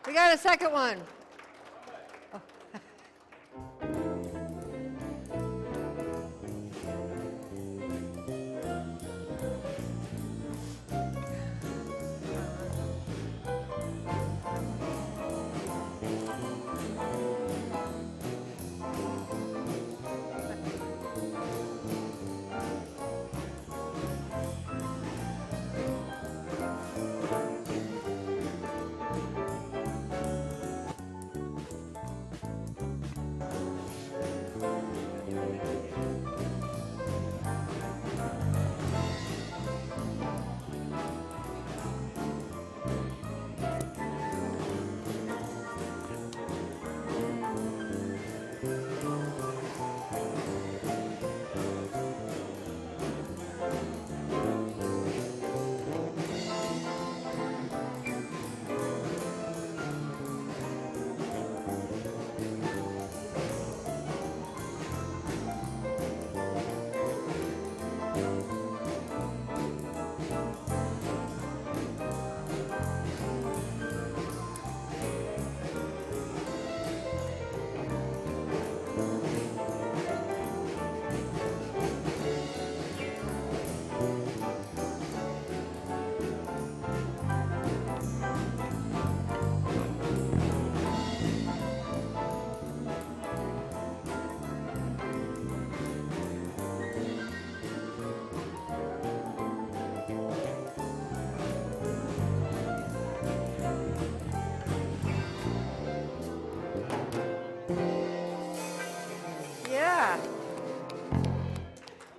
We got a second one.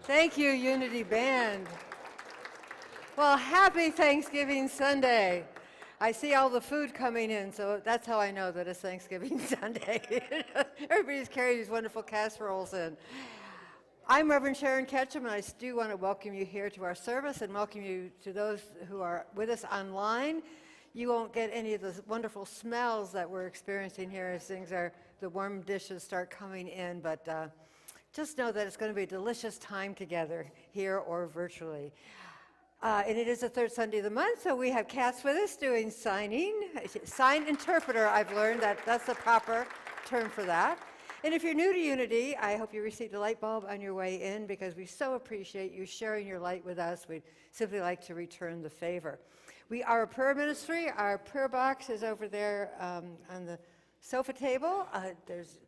Thank you, Unity Band. Well, happy Thanksgiving Sunday. I see all the food coming in, so that's how I know that it's Thanksgiving Sunday. Everybody's carrying these wonderful casseroles in. I'm Reverend Sharon Ketchum, and I do want to welcome you here to our service and welcome you to those who are with us online. You won't get any of the wonderful smells that we're experiencing here as the warm dishes start coming in, but just know that it's going to be a delicious time together here or virtually. And it is the third Sunday of the month, so we have Katz with us doing signing. Sign interpreter, I've learned that's the proper term for that. And if you're new to Unity, I hope you received a light bulb on your way in because we so appreciate you sharing your light with us. We'd simply like to return the favor. We are a prayer ministry. Our prayer box is over there on the sofa table. There's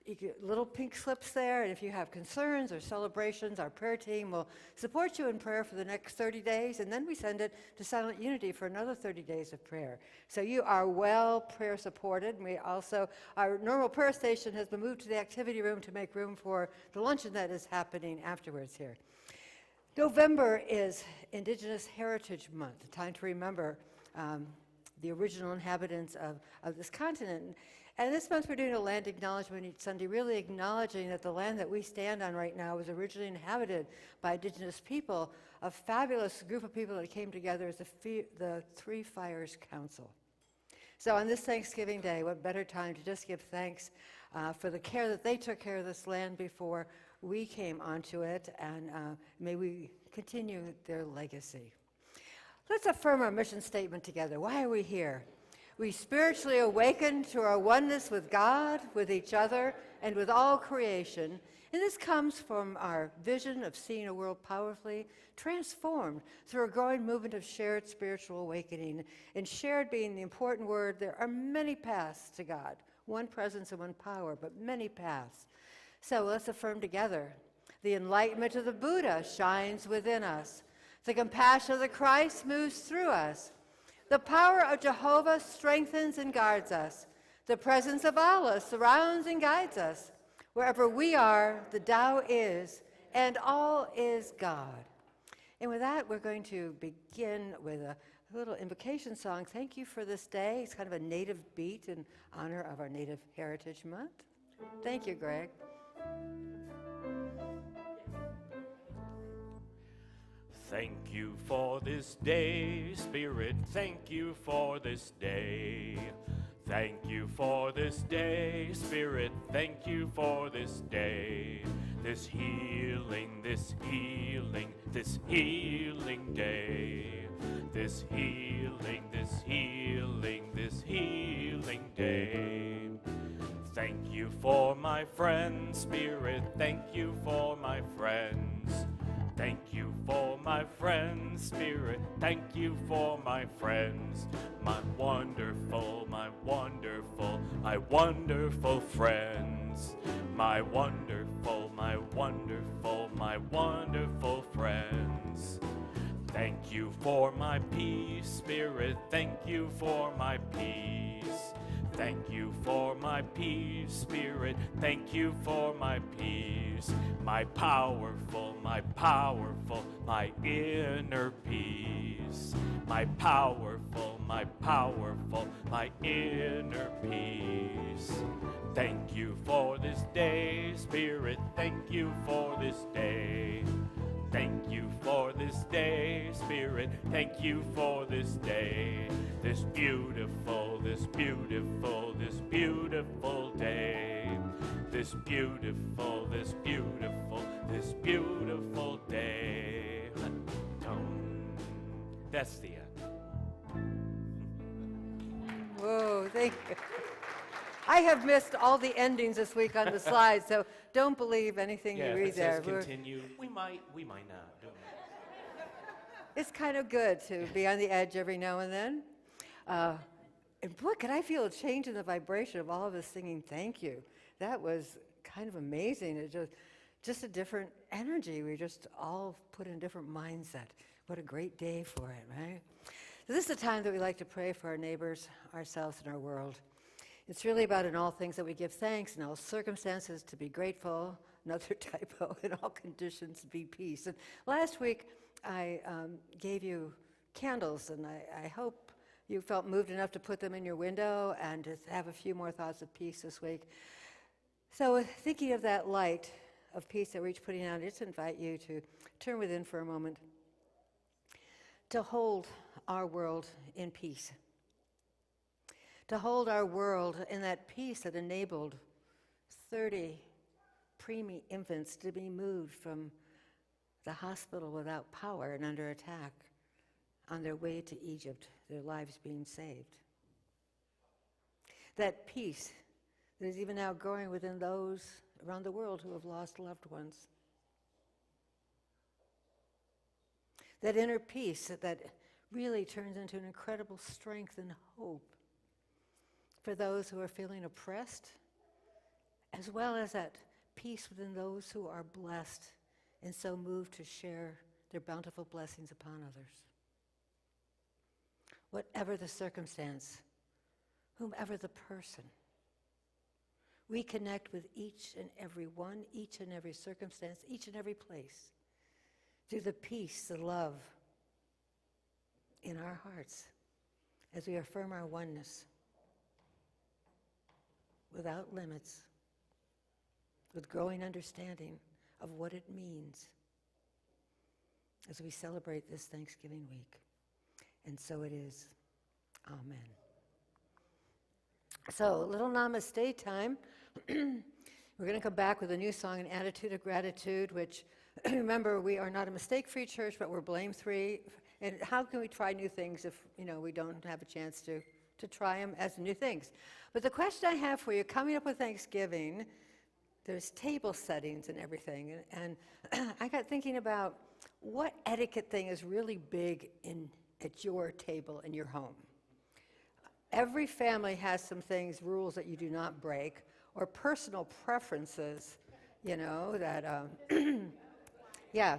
you get little pink slips there, and if you have concerns or celebrations, our prayer team will support you in prayer for the next 30 days, and then we send it to Silent Unity for another 30 days of prayer. So you are well prayer supported. And we also, our normal prayer station has been moved to the activity room to make room for the luncheon that is happening afterwards here. November is Indigenous Heritage Month, a time to remember the original inhabitants of this continent. And this month we're doing a land acknowledgement each Sunday, really acknowledging that the land that we stand on right now was originally inhabited by Indigenous people, a fabulous group of people that came together as the Three Fires Council. So on this Thanksgiving Day, what better time to just give thanks for the care that they took care of this land before we came onto it, and may we continue their legacy. Let's affirm our mission statement together. Why are we here? We spiritually awaken to our oneness with God, with each other, and with all creation, And this comes from our vision of seeing a world powerfully transformed through a growing movement of shared spiritual awakening. And shared being the important word, there are many paths to God. One presence and one power, but many paths. So let's affirm together. The enlightenment of the Buddha shines within us. The compassion of the Christ moves through us. The power of Jehovah strengthens and guards us. The presence of Allah surrounds and guides us. Wherever we are, the Tao is, and all is God. And with that, we're going to begin with a little invocation song. Thank you for this day. It's kind of a native beat in honor of our Native Heritage Month. Thank you, Greg. Thank you for this day, Spirit, thank you for this day. Thank you for this day, Spirit, thank you for this day. This healing, this healing, this healing day. This healing, this healing, this healing day. Thank you for my friends, Spirit, thank you for my friends. Thank you for my friends, Spirit, thank you for my friends. My wonderful, my wonderful, my wonderful friends. My wonderful, my wonderful, my wonderful friends. Thank you for my peace, Spirit, thank you for my peace. Thank you for my peace, Spirit, thank you for my peace. My powerful, my powerful, my inner peace. My powerful, my powerful, my inner peace. Thank you for this day, Spirit, thank you for this day. Thank you for this day, Spirit, thank you for this day. This beautiful, this beautiful, this beautiful day. This beautiful, this beautiful, this beautiful day. That's the end. Whoa, thank you. I have missed all the endings this week on the slides, so don't believe anything you read there. If it says continue, we might not, don't we? It's kind of good to be on the edge every now and then. And boy, could I feel a change in the vibration of all of us singing thank you. That was kind of amazing. It just a different energy. We just all put in a different mindset. What a great day for it, right? So this is a time that we like to pray for our neighbors, ourselves, and our world. It's really about in all things that we give thanks, in all circumstances to be grateful, another typo, in all conditions be peace. And last week I gave you candles, and I hope you felt moved enough to put them in your window and to have a few more thoughts of peace this week. So thinking of that light of peace that we're each putting out, I just invite you to turn within for a moment, to hold our world in peace. To hold our world in that peace that enabled 30 preemie infants to be moved from the hospital without power and under attack on their way to Egypt, their lives being saved. That peace that is even now growing within those around the world who have lost loved ones. That inner peace that really turns into an incredible strength and hope for those who are feeling oppressed, as well as that peace within those who are blessed and so moved to share their bountiful blessings upon others. Whatever the circumstance, whomever the person, we connect with each and every one, each and every circumstance, each and every place, through the peace, the love in our hearts as we affirm our oneness without limits, with growing understanding of what it means as we celebrate this Thanksgiving week. And so it is. Amen. So, a little namaste time. We're going to come back with a new song, An Attitude of Gratitude, which, remember, we are not a mistake-free church, but we're blame-free. And how can we try new things if, we don't have a chance to try them as new things? But the question I have for you, coming up with Thanksgiving, there's table settings and everything, and I got thinking about what etiquette thing is really big at your table in your home. Every family has some things, rules that you do not break, or personal preferences, that, yeah,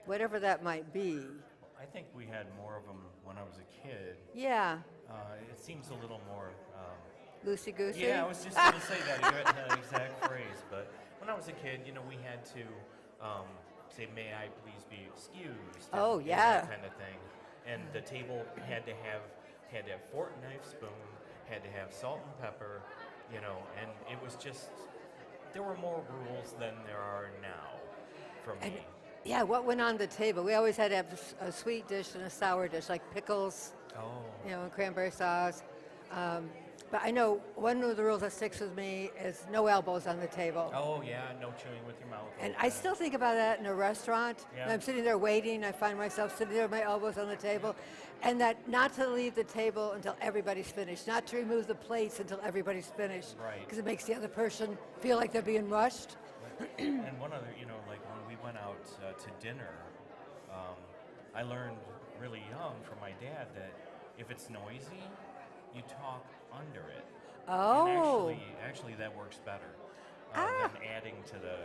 whatever that might be. I think we had more of them when I was a kid. Yeah, It seems a little more. loosey-goosey? Yeah, I was just going to say that. You got that exact phrase. But when I was a kid, we had to say, "May I please be excused?" Oh, and yeah. that kind of thing. And the table had to have fork, knife, spoon, had to have salt and pepper, and it was just, there were more rules than there are now for me. Yeah, what went on the table? We always had to have a sweet dish and a sour dish, like pickles, Oh. and cranberry sauce. But I know one of the rules that sticks with me is no elbows on the table. Oh, yeah, no chewing with your mouth. And I still think about that in a restaurant. Yeah. And I'm sitting there waiting. I find myself sitting there with my elbows on the table. And that not to leave the table until everybody's finished, not to remove the plates until everybody's finished. Right. Because it makes the other person feel like they're being rushed. And one other, like when we went out to dinner, I learned really young from my dad that if it's noisy, you talk under it. Oh. And actually that works better than adding to the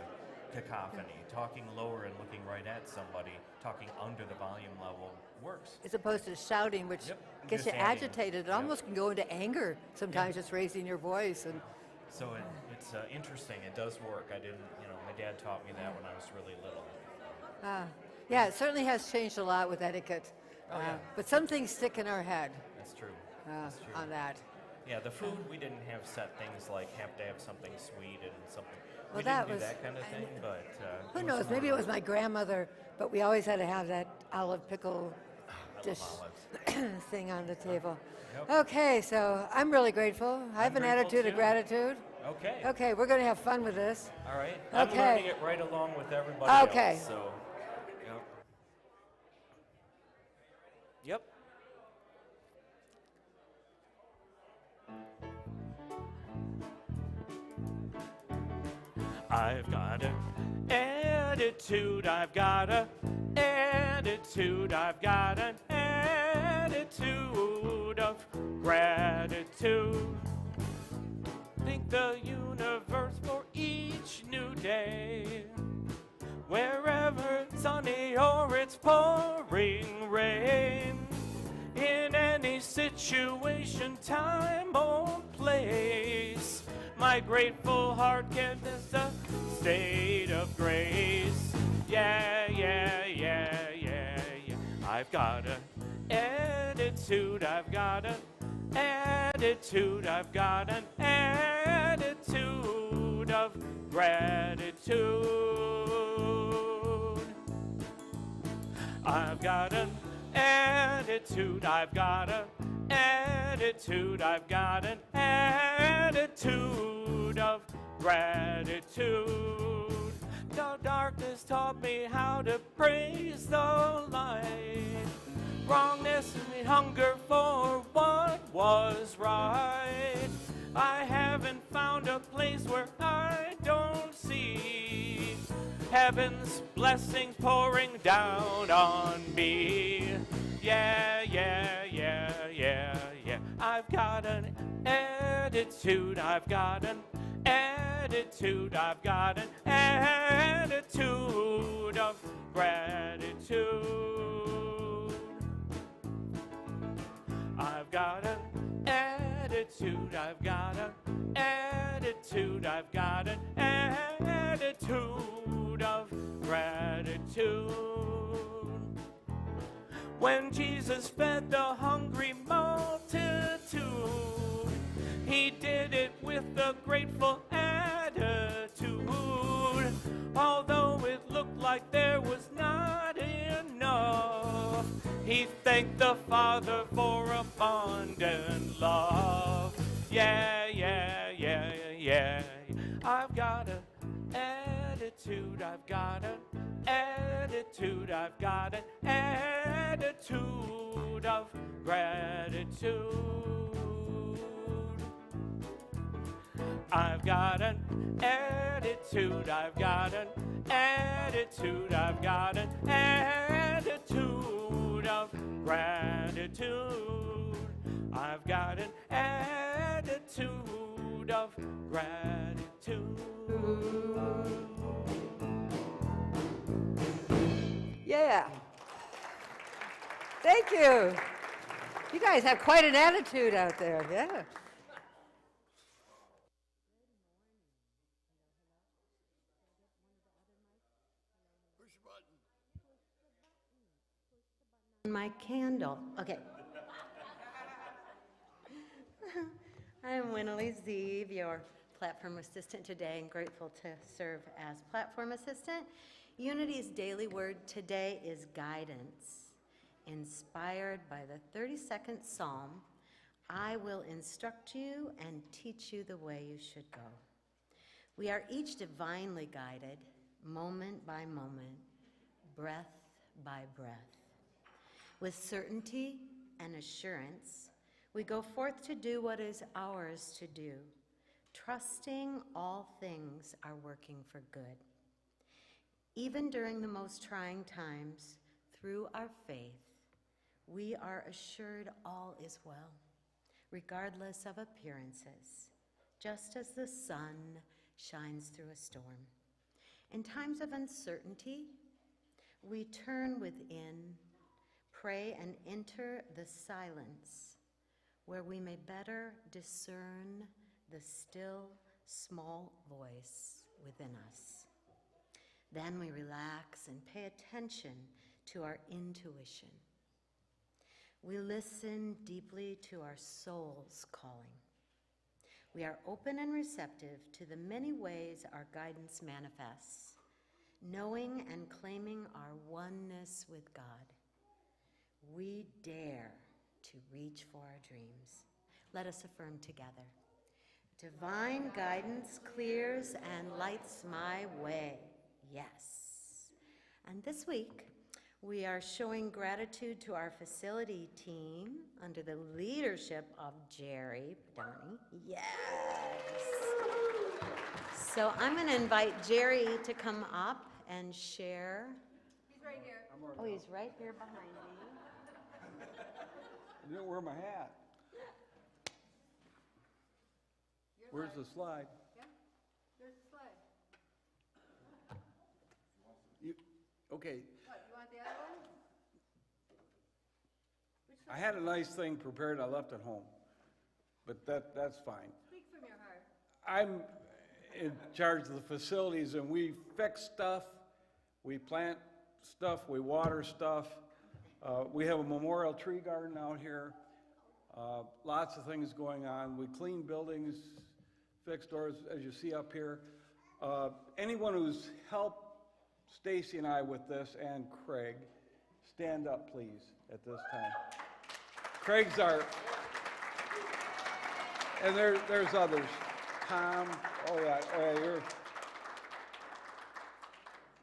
cacophony. Talking lower and looking right at somebody, talking under the volume level works. As opposed to shouting, which Yep, gets just you adding. agitated. It Yep. almost can go into anger sometimes, just raising your voice. And So it's interesting. It does work. I didn't, my dad taught me that when I was really little. yeah, it certainly has changed a lot with etiquette. Oh, yeah. But some things stick in our head That's true. That's true. on that. Yeah, the food, we didn't have set things like have to have something sweet and something. Well, We that didn't do was- that kind of thing, but Who it knows? was Maybe it more- was my grandmother, but we always had to have that olive pickle I dish love olives. thing on the table. Yep. Okay, so I'm really grateful. I have an grateful attitude of too. gratitude. Okay. Okay, we're going to have fun with this. All right. I'm Okay. learning it right along with everybody Okay. else. So. Yep. I've got an attitude, I've got an attitude, I've got an attitude of gratitude. Thank the universe for each new day. Wherever it's sunny or it's pouring rain. In any situation, time or place. My grateful heart can miss a state of grace. Yeah, yeah, yeah, yeah, yeah. I've got an attitude, I've got an attitude, I've got an attitude of gratitude. I've got an attitude, I've got an attitude, I've got an attitude of gratitude. The darkness taught me how to praise the light. Wrongness and hunger for what was right. I haven't found a place where I don't see heaven's blessings pouring down on me. Yeah, yeah, yeah, yeah, yeah. I've got an attitude, I've got an attitude, I've got an attitude of gratitude. I've got an attitude, I've got an attitude, I've got an attitude of gratitude. When Jesus fed the hungry multitude, he did it with a grateful attitude. Although it looked like there was not enough, he thanked the Father for abundant love. Yeah, yeah, yeah, yeah. I've got an attitude, I've got an attitude, I've got an attitude of gratitude. I've got an attitude, attitude, I've got an attitude, I've got an attitude of gratitude. I've got an attitude of gratitude. Yeah. Thank you. You guys have quite an attitude out there, yeah. My candle. Okay. I'm Winalee Zeeb, your platform assistant today, and grateful to serve as platform assistant. Unity's daily word today is guidance. Inspired by the 32nd Psalm, I will instruct you and teach you the way you should go. We are each divinely guided, moment by moment, breath by breath. With certainty and assurance, we go forth to do what is ours to do, trusting all things are working for good. Even during the most trying times, through our faith, we are assured all is well, regardless of appearances, just as the sun shines through a storm. In times of uncertainty, we turn within, pray, and enter the silence where we may better discern the still, small voice within us. Then we relax and pay attention to our intuition. We listen deeply to our soul's calling. We are open and receptive to the many ways our guidance manifests, knowing and claiming our oneness with God. We dare to reach for our dreams. Let us affirm together. Divine guidance clears and lights my way. Yes. And this week, we are showing gratitude to our facility team under the leadership of Jerry Padani. Yes. So I'm going to invite Jerry to come up and share. He's right here. Oh, he's right here behind me. I didn't wear my hat. Where's the slide? Yeah, there's the slide. Okay, What, you want the other one? I had a nice thing prepared, I left it home, but that's fine. Speak from your heart. I'm in charge of the facilities, and we fix stuff, we plant stuff, we water stuff. We have a memorial tree garden out here. Lots of things going on. We clean buildings, fix doors, as you see up here. Anyone who's helped Stacy and I with this, and Craig, stand up, please, at this time. Craig's our, and there's others. Tom,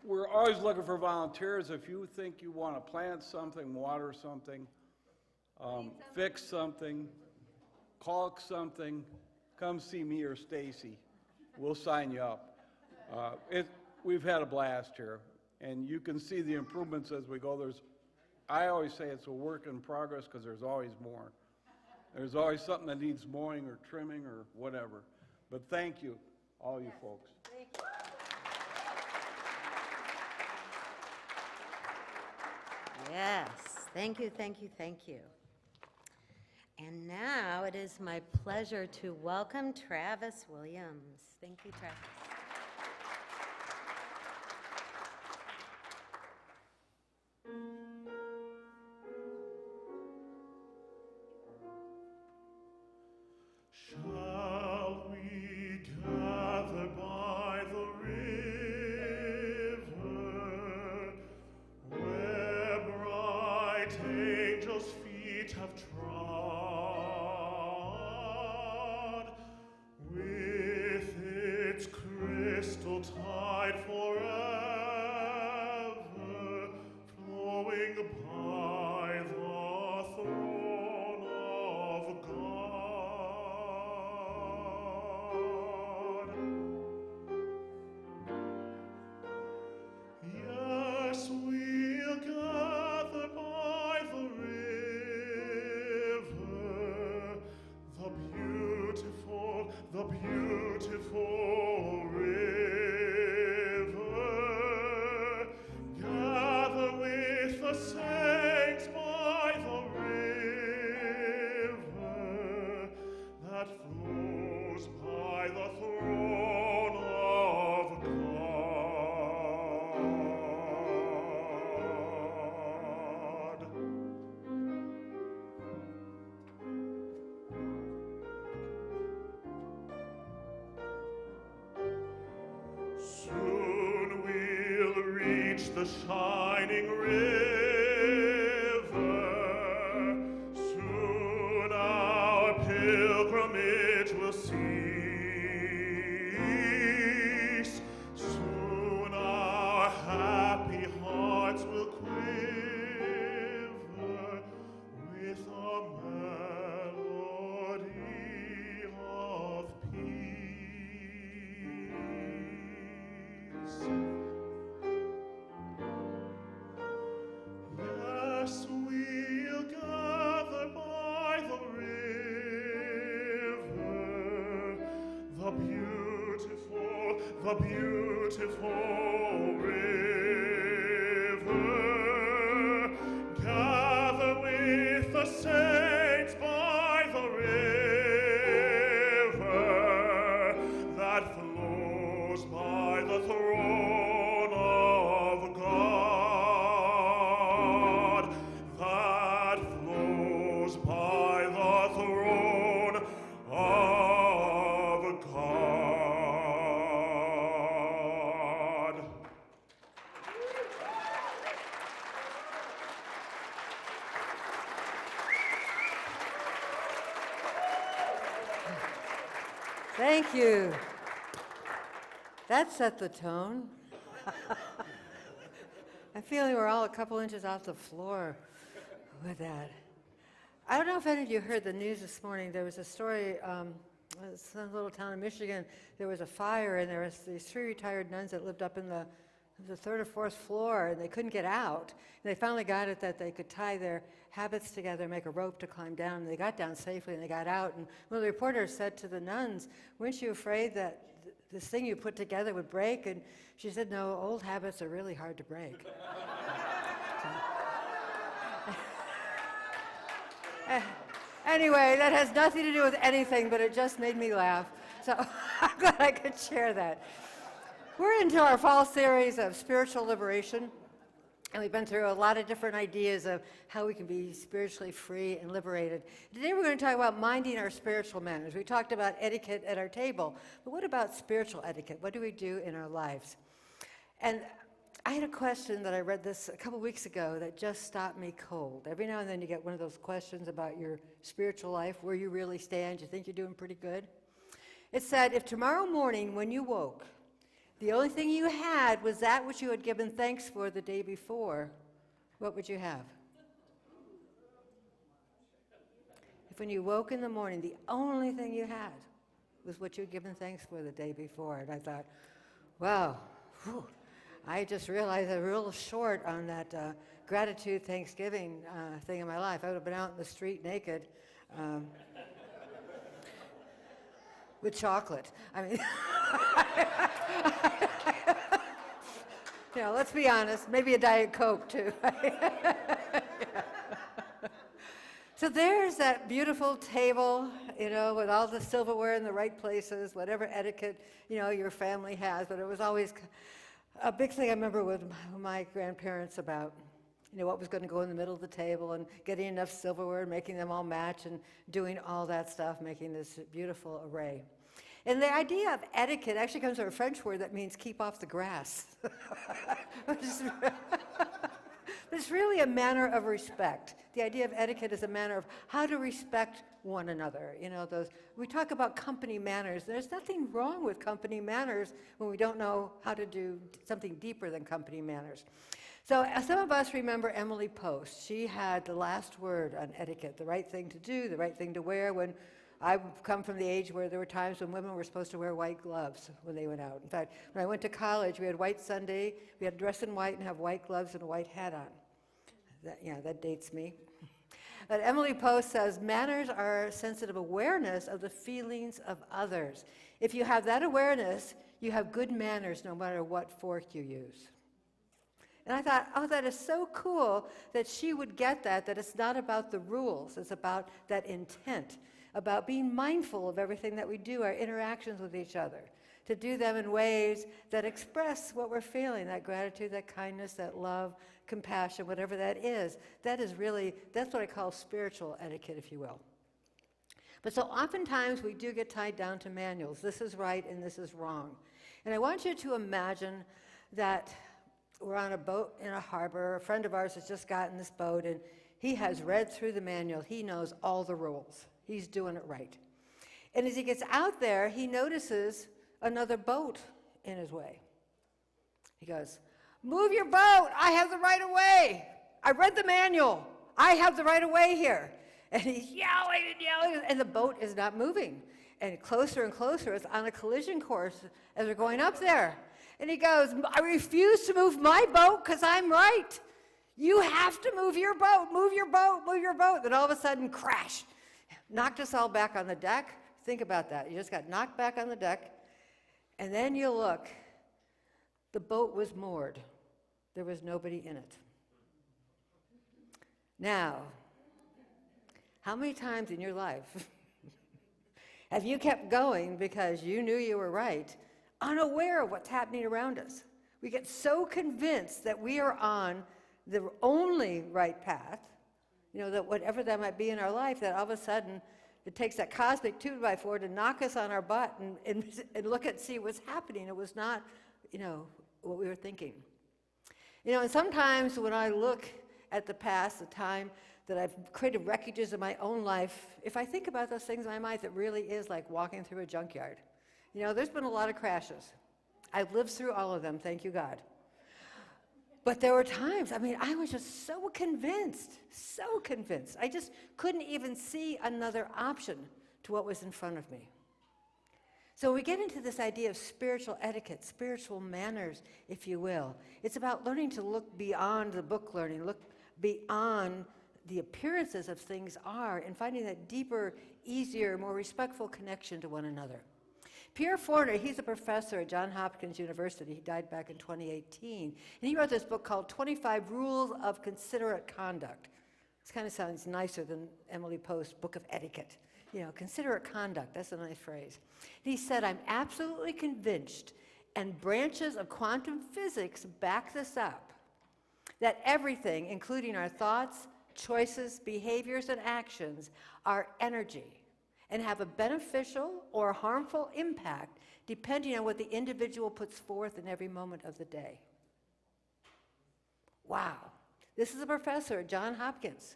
we're always looking for volunteers. If you think you want to plant something, water something, fix something, caulk something, come see me or Stacy. We'll sign you up. We've had a blast here, and you can see the improvements as we go. I always say it's a work in progress because there's always more. There's always something that needs mowing or trimming or whatever. But thank you, all you folks. Thank you. Yes, thank you, thank you, thank you. And now it is my pleasure to welcome Travis Williams. Thank you, Travis. Shall we gather by the river, where bright angels' feet have trod, with its crystal tide forever flowing by the throne of God? the beautiful river. Gather with the saints by the river that flows by the throne of God. Soon we'll reach the shining river. Soon our pilgrimage will cease. Soon our happy hearts will quiver with a melody of peace. Yes, we'll gather by the river, the beautiful river. Gather with the saints by the river that flows by the throne of God, that flows by the throne of God. Thank you. That set the tone. I'm feeling we're all a couple inches off the floor with that. I don't know if any of you heard the news this morning. There was a story, some little town in Michigan, there was a fire, and there was these 3 retired nuns that lived up in the third or fourth floor, and they couldn't get out. And they finally got it that they could tie their habits together, make a rope to climb down. And they got down safely, and they got out. And one of the reporters said to the nuns, "Weren't you afraid that this thing you put together would break?" And she said, "No, old habits are really hard to break." Anyway, that has nothing to do with anything, but it just made me laugh. So I'm glad I could share that. We're into our fall series of spiritual liberation, and we've been through a lot of different ideas of how we can be spiritually free and liberated. Today we're going to talk about minding our spiritual manners. We talked about etiquette at our table, but what about spiritual etiquette? What do we do in our lives? And I had a question that I read this a couple weeks ago that just stopped me cold. Every now and then you get one of those questions about your spiritual life, where you really stand, you think you're doing pretty good. It said, if tomorrow morning when you woke, the only thing you had was that which you had given thanks for the day before, what would you have? If when you woke in the morning, the only thing you had was what you had given thanks for the day before. And I thought, wow, whew, I just realized I'm real short on that gratitude Thanksgiving thing in my life. I would have been out in the street naked with chocolate. I mean, you know, let's be honest, maybe a Diet Coke too. So there's that beautiful table, you know, with all the silverware in the right places, whatever etiquette, you know, your family has. But it was always a big thing I remember with my grandparents about, you know, what was going to go in the middle of the table and getting enough silverware and making them all match and doing all that stuff, making this beautiful array. And the idea of etiquette actually comes from a French word that means keep off the grass. It's really a manner of respect. The idea of etiquette is a manner of how to respect one another. You know, we talk about company manners. There's nothing wrong with company manners when we don't know how to do something deeper than company manners. So some of us remember Emily Post. She had the last word on etiquette, the right thing to do, the right thing to wear. When I've come from the age where there were times when women were supposed to wear white gloves when they went out. In fact, when I went to college, we had white Sunday, we had to dress in white and have white gloves and a white hat on. That dates me. But Emily Post says, manners are sensitive awareness of the feelings of others. If you have that awareness, you have good manners no matter what fork you use. And I thought, oh, that is so cool that she would get that it's not about the rules, it's about that intent, about being mindful of everything that we do, our interactions with each other, to do them in ways that express what we're feeling, that gratitude, that kindness, that love, compassion, whatever that is. That is really, that's what I call spiritual etiquette, if you will. But so oftentimes we do get tied down to manuals. This is right and this is wrong. And I want you to imagine that we're on a boat in a harbor. A friend of ours has just gotten this boat, and he has read through the manual. He knows all the rules. He's doing it right. And as he gets out there, he notices another boat in his way. He goes, "Move your boat. I have the right of way. I read the manual. I have the right of way here." And he's yelling and yelling, and the boat is not moving. And closer, it's on a collision course as we're going up there. And he goes, "I refuse to move my boat because I'm right. You have to move your boat, move your boat, move your boat." Then all of a sudden, crash, knocked us all back on the deck. Think about that. You just got knocked back on the deck. And then you look, the boat was moored. There was nobody in it. Now, how many times in your life have you kept going because you knew you were right, unaware of what's happening around us? We get so convinced that we are on the only right path, that whatever that might be in our life, that all of a sudden it takes that cosmic 2x4 to knock us on our butt and look and see what's happening. It was not, what we were thinking. And sometimes when I look at the past, the time that I've created wreckages in my own life, if I think about those things in my mind, it really is like walking through a junkyard. There's been a lot of crashes. I've lived through all of them, thank you God. But there were times, I was just so convinced. I just couldn't even see another option to what was in front of me. So we get into this idea of spiritual etiquette, spiritual manners, if you will. It's about learning to look beyond the book learning, look beyond the appearances of things are, and finding that deeper, easier, more respectful connection to one another. Pierre Forner, he's a professor at Johns Hopkins University. He died back in 2018. And he wrote this book called 25 Rules of Considerate Conduct. This kind of sounds nicer than Emily Post's Book of Etiquette. Considerate conduct, that's a nice phrase. And he said, "I'm absolutely convinced, and branches of quantum physics back this up, that everything, including our thoughts, choices, behaviors, and actions, are energy and have a beneficial or harmful impact depending on what the individual puts forth in every moment of the day." Wow. This is a professor at Johns Hopkins.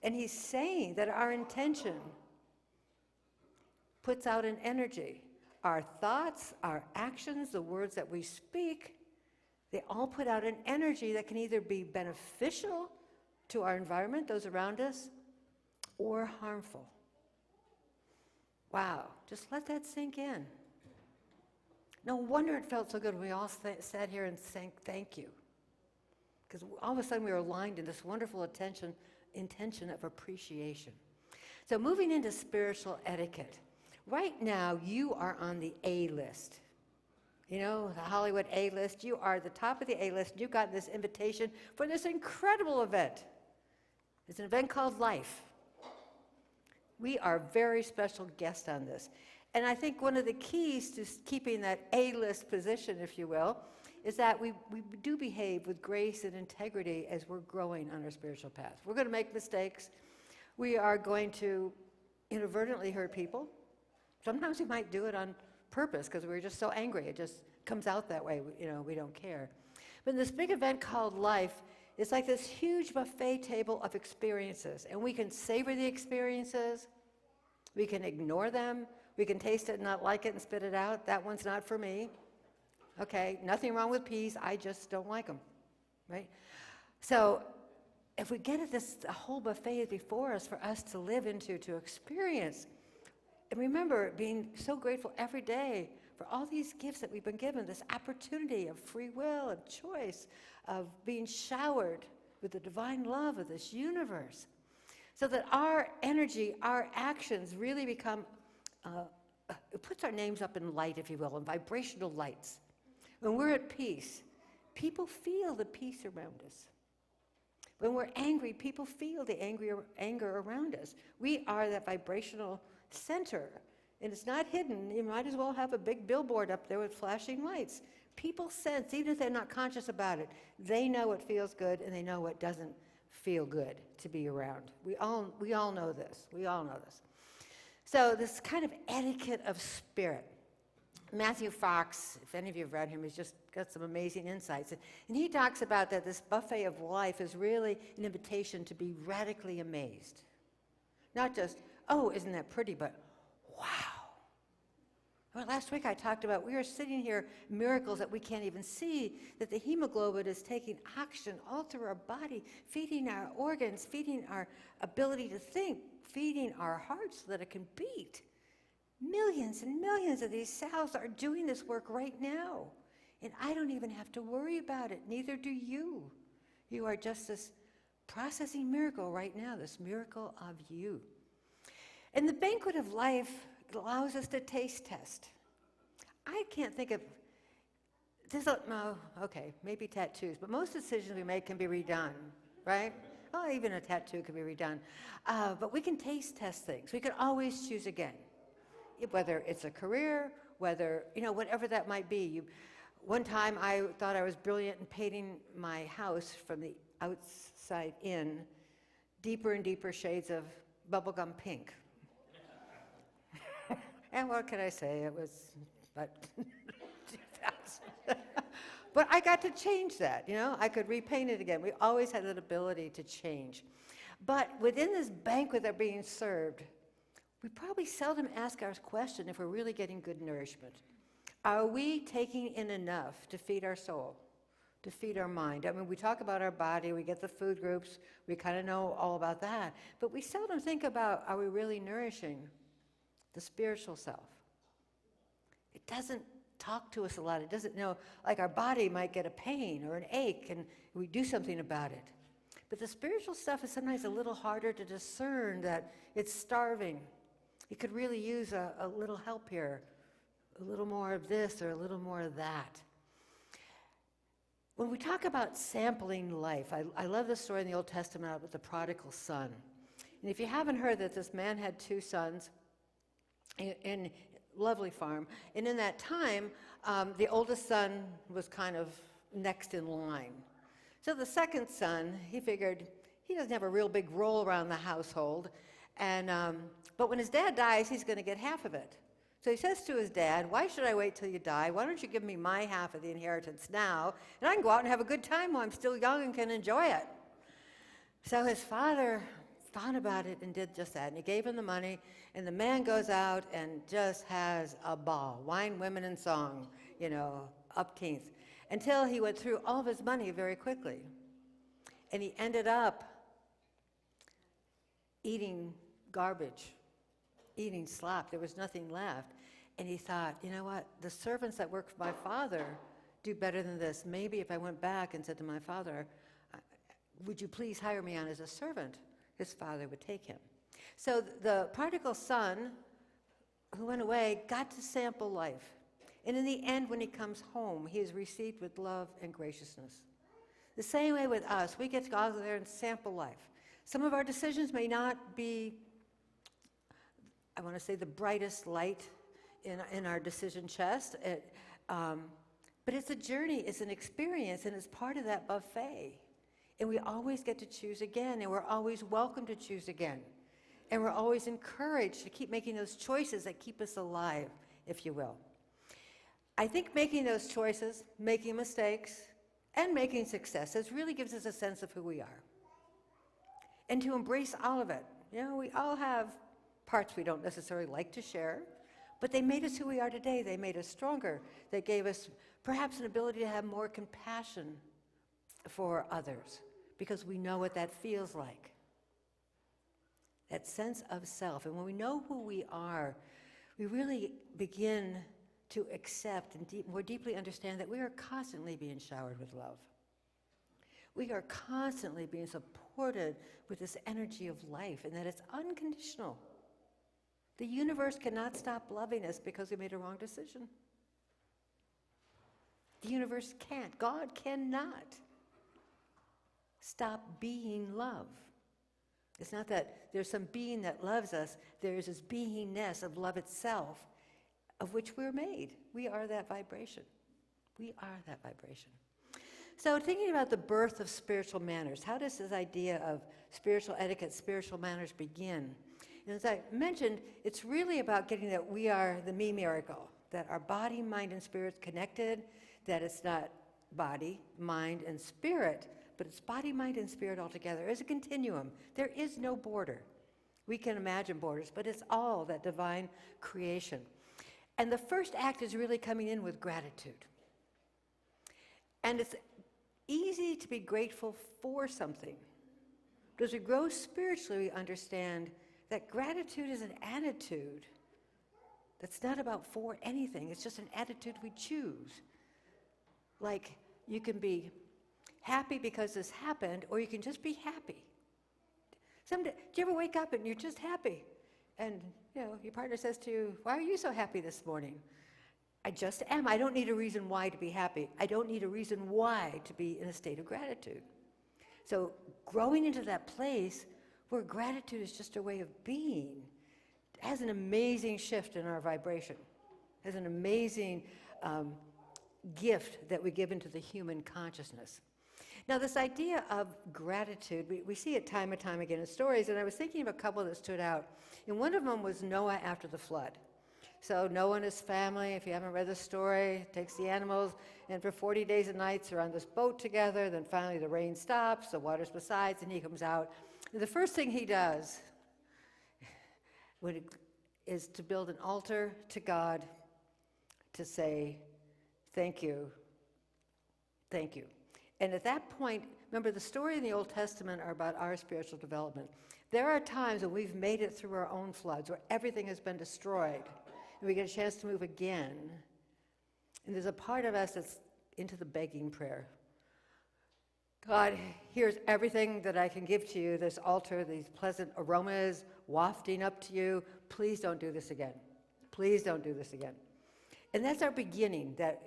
And he's saying that our intention puts out an energy. Our thoughts, our actions, the words that we speak, they all put out an energy that can either be beneficial to our environment, those around us, or harmful. Wow, just let that sink in. No wonder it felt so good when we all sat here and sang thank you. Because all of a sudden we were aligned in this wonderful intention of appreciation. So moving into spiritual etiquette. Right now, you are on the A list. The Hollywood A list. You are the top of the A list. You've got this invitation for this incredible event. It's an event called Life. We are very special guests on this. And I think one of the keys to keeping that A-list position, if you will, is that we do behave with grace and integrity as we're growing on our spiritual path. We're going to make mistakes. We are going to inadvertently hurt people. Sometimes we might do it on purpose because we're just so angry. It just comes out that way. We don't care. But in this big event called Life, it's like this huge buffet table of experiences, and we can savor the experiences, we can ignore them, we can taste it and not like it and spit it out. That one's not for me. Okay, nothing wrong with peas, I just don't like them, right? So if we get at this, the whole buffet is before us for us to live into, to experience, and remember being so grateful every day for all these gifts that we've been given, this opportunity of free will, of choice, of being showered with the divine love of this universe. so that our energy, our actions really become, it puts our names up in light, if you will, in vibrational lights. When we're at peace, people feel the peace around us. When we're angry, people feel the anger around us. We are that vibrational center, and it's not hidden. You might as well have a big billboard up there with flashing lights. People sense, even if they're not conscious about it, they know what feels good and they know what doesn't feel good to be around. We all know this. We all know this. So this kind of etiquette of spirit. Matthew Fox, if any of you have read him, he's just got some amazing insights. And he talks about that this buffet of life is really an invitation to be radically amazed. Not just, oh, isn't that pretty, but wow. Well, last week I talked about we are sitting here, miracles that we can't even see, that the hemoglobin is taking oxygen all through our body, feeding our organs, feeding our ability to think, feeding our hearts so that it can beat. Millions and millions of these cells are doing this work right now. And I don't even have to worry about it. Neither do you. You are just this processing miracle right now, this miracle of you. And the banquet of life allows us to taste test. I can't think of, okay, maybe tattoos, but most decisions we make can be redone, right? Oh, even a tattoo can be redone. But we can taste test things. We can always choose again. Whether it's a career, whether, whatever that might be. One time I thought I was brilliant in painting my house from the outside in, deeper and deeper shades of bubblegum pink. And what can I say? It was about 2000. But I got to change that, I could repaint it again. We always had that ability to change. But within this banquet that being served, we probably seldom ask our question if we're really getting good nourishment. Are we taking in enough to feed our soul, to feed our mind? I mean, we talk about our body, we get the food groups, we kind of know all about that, but we seldom think about, are we really nourishing the spiritual self? It doesn't talk to us a lot. It doesn't know, like our body might get a pain or an ache and we do something about it. But the spiritual stuff is sometimes a little harder to discern that it's starving. It could really use a little help here, a little more of this or a little more of that. When we talk about sampling life, I love the story in the Old Testament about the prodigal son. And if you haven't heard that this man had two sons in lovely farm, and in that time, the oldest son was kind of next in line. So the second son, he figured he doesn't have a real big role around the household, and but when his dad dies, he's going to get half of it. So he says to his dad, why should I wait till you die? Why don't you give me my half of the inheritance now, and I can go out and have a good time while I'm still young and can enjoy it. So his father thought about it and did just that, and he gave him the money, and the man goes out and just has a ball. Wine, women, and song, upteenth, until he went through all of his money very quickly. And he ended up eating garbage, eating slop. There was nothing left. And he thought, you know what? The servants that work for my father do better than this. Maybe if I went back and said to my father, would you please hire me on as a servant? His father would take him. So the prodigal son who went away got to sample life. And in the end, when he comes home, he is received with love and graciousness. The same way with us, we get to go out there and sample life. Some of our decisions may not be, I want to say, the brightest light in our decision chest, but it's a journey, it's an experience, and it's part of that buffet. And we always get to choose again, and we're always welcome to choose again. And we're always encouraged to keep making those choices that keep us alive, if you will. I think making those choices, making mistakes, and making successes really gives us a sense of who we are. And to embrace all of it. We all have parts we don't necessarily like to share, but they made us who we are today. They made us stronger. They gave us perhaps an ability to have more compassion for others, because we know what that feels like. That sense of self. And when we know who we are, we really begin to accept and more deeply understand that we are constantly being showered with love. We are constantly being supported with this energy of life, and that it's unconditional. The universe cannot stop loving us because we made a wrong decision. The universe can't. God cannot stop being love. It's not that there's some being that loves us. There's this beingness of love itself, of which we're made. We are that vibration. We are that vibration. So thinking about the birth of spiritual manners, how does this idea of spiritual etiquette, spiritual manners begin? And as I mentioned, it's really about getting that we are the me miracle, that our body, mind, and spirit's connected, that it's not body, mind, and spirit, but it's body, mind, and spirit all together. It's a continuum. There is no border. We can imagine borders, but it's all that divine creation. And the first act is really coming in with gratitude. And it's easy to be grateful for something. But as we grow spiritually, we understand that gratitude is an attitude that's not about for anything. It's just an attitude we choose. Like, you can be happy because this happened, or you can just be happy. Do you ever wake up and you're just happy? And, your partner says to you, why are you so happy this morning? I just am. I don't need a reason why to be happy. I don't need a reason why to be in a state of gratitude. So growing into that place where gratitude is just a way of being has an amazing shift in our vibration, has an amazing gift that we give into the human consciousness. Now, this idea of gratitude, we see it time and time again in stories, and I was thinking of a couple that stood out. And one of them was Noah after the flood. So Noah and his family, if you haven't read the story, takes the animals, and for 40 days and nights are on this boat together. Then finally the rain stops, the water subsides, and he comes out. And the first thing he does is to build an altar to God to say, thank you, thank you. And at that point, remember the story in the Old Testament are about our spiritual development. There are times when we've made it through our own floods, where everything has been destroyed, and we get a chance to move again. And there's a part of us that's into the begging prayer. God, here's everything that I can give to you, this altar, these pleasant aromas wafting up to you. Please don't do this again. Please don't do this again. And that's our beginning, that,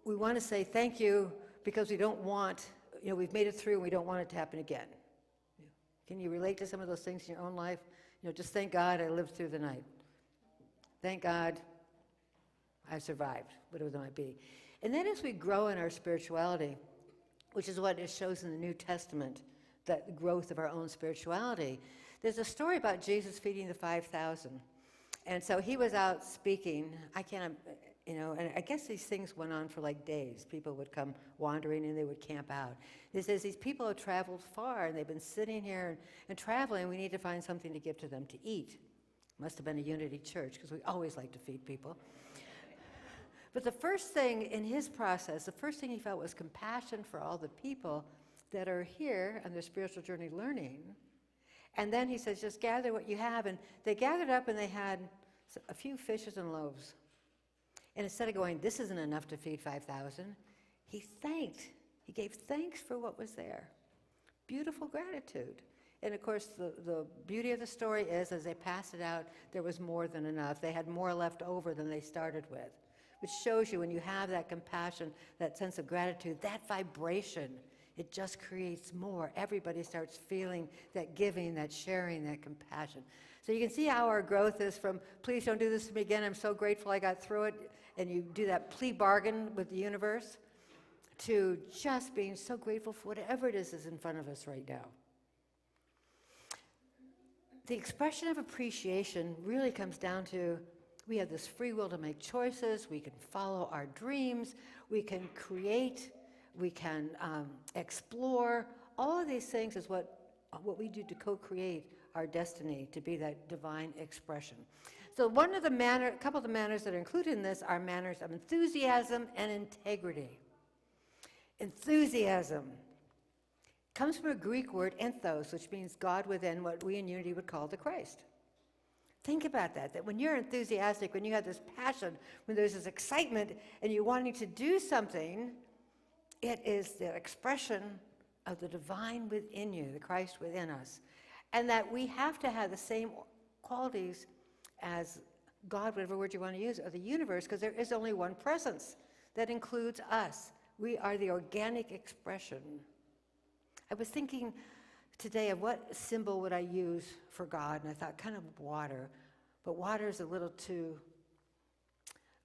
we want to say thank you because we don't want, we've made it through and we don't want it to happen again. Can you relate to some of those things in your own life? Just thank God I lived through the night. Thank God I survived, whatever that might be. And then as we grow in our spirituality, which is what it shows in the New Testament, that growth of our own spirituality, there's a story about Jesus feeding the 5,000. And so he was out speaking. And I guess these things went on for like days. People would come wandering and they would camp out. He says these people have traveled far and they've been sitting here and traveling. We need to find something to give to them to eat. Must have been a Unity church because we always like to feed people. But the first thing in his process, the first thing he felt was compassion for all the people that are here on their spiritual journey learning. And then he says, just gather what you have. And they gathered up and they had a few fishes and loaves. And instead of going, this isn't enough to feed 5,000, he thanked. He gave thanks for what was there. Beautiful gratitude. And of course, the beauty of the story is, as they passed it out, there was more than enough. They had more left over than they started with, which shows you when you have that compassion, that sense of gratitude, that vibration, it just creates more. Everybody starts feeling that giving, that sharing, that compassion. So you can see how our growth is from, please don't do this to me again, I'm so grateful I got through it, and you do that plea bargain with the universe, to just being so grateful for whatever it is that's in front of us right now. The expression of appreciation really comes down to, we have this free will to make choices, we can follow our dreams, we can create, we can explore. All of these things is what we do to co-create our destiny, to be that divine expression. So a couple of the manners that are included in this are manners of enthusiasm and integrity. Enthusiasm comes from a Greek word, enthos, which means God within, what we in Unity would call the Christ. Think about that when you're enthusiastic, when you have this passion, when there's this excitement and you're wanting to do something, it is the expression of the divine within you, the Christ within us, and that we have to have the same qualities as God, whatever word you want to use, or the universe, because there is only one presence that includes us. We are the organic expression. I was thinking today of what symbol would I use for God, and I thought kind of water, but water is a little too